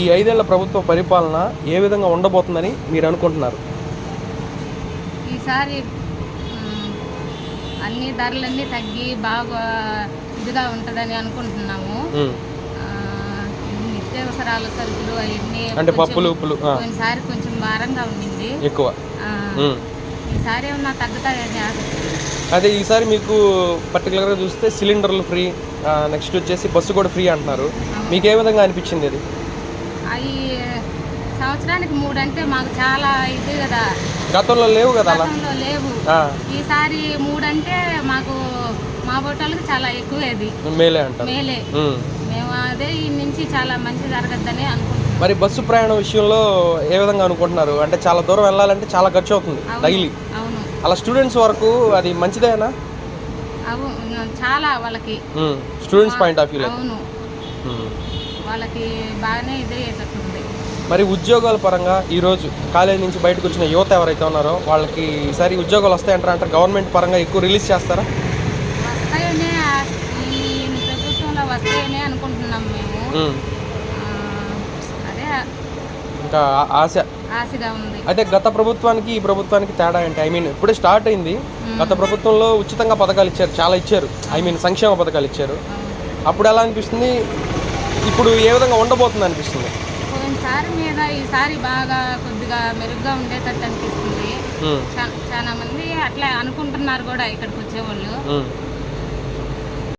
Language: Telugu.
ఈ 5 ఏళ్ల ప్రభుత్వ పరిపాలన ఏ విధంగా ఉండబోతుందని మీరు అనుకుంటున్నారు? ఈసారి అన్ని ధరలన్నీ తగ్గి బాగా ఇదిగా ఉంటుందని అనుకుంటున్నాము. ఆ, నిత్యావసరాల సరుకులు అవన్నీ అంటే పప్పులు ఉప్పులు కొన్నిసారి కొంచెం భారంగా ఉండింది ఎక్కువ. ఈసారి ఏమన్నా తగ్గుతాయని ఆశిస్తుంది. అదే ఈసారి మీకు పర్టికులర్గా చూస్తే సిలిండర్లు ఫ్రీ, నెక్స్ట్ వచ్చేసి బస్సు కూడా ఫ్రీ అంటున్నారు. మీకు ఏ విధంగా అనిపించింది అది? అవి సంవత్సరానికి 3 అంటే మాకు చాలా ఇది కదా, గతంలో లేవు కదా అలా. గతంలో లేవు. ఈసారి 3 అంటే మాకు మా బోటోళ్ళకి చాలా ఎక్కువేది. మేలే అంటారు. మేలే. మేము అదే ఈ నుంచి చాలా మంచి జరగద్దని అనుకుంటున్నాం. మరి బస్సు ప్రయాణం విషయంలో ఏ విధంగా అనుకుంటున్నారు? అంటే చాలా దూరం వెళ్ళాలంటే చాలా ఖర్చు అవుతుంది డైలీ. అవును. అలా స్టూడెంట్స్ వరకు అది మంచిదేనా? చాలా వాళ్ళకి స్టూడెంట్స్ పాయింట్ ఆఫ్ వ్యూ. అవును, వాళ్ళకి బాగానే ఇదయ్యేటట్టుంది. మరి ఉద్యోగాల పరంగా ఈరోజు కాలేజీ నుంచి బయటకు వచ్చిన యువత ఎవరైతే ఉన్నారో వాళ్ళకి ఈసారి ఉద్యోగాలు వస్తాయంటారా? అంటే గవర్నమెంట్ పరంగా ఎక్కువ రిలీజ్ చేస్తారా? వస్తాయనే ఈ ప్రభుత్వంలో వస్తాయనే అనుకుంటున్నాం మేము. అదే ఇంకా ఆశగా ఉంది. అయితే గత ప్రభుత్వానికి ఈ ప్రభుత్వానికి తేడా ఏంటి? ఐ మీన్ ఇప్పుడే స్టార్ట్ అయింది. గత ప్రభుత్వంలో ఉచితంగా పథకాలు ఇచ్చారు, చాలా ఇచ్చారు. ఐ మీన్ సంక్షేమ పథకాలు ఇచ్చారు. అప్పుడు ఎలా అనిపిస్తుంది? ఇప్పుడు ఏ విధంగా ఉండబోతుంది అనిపిస్తుంది? పోయినసారి మీద ఈసారి బాగా కొద్దిగా మెరుగ్గా ఉండేటట్టు అనిపిస్తుంది. చాలా మంది అట్లా అనుకుంటున్నారు కూడా ఇక్కడికి వచ్చేవాళ్ళు.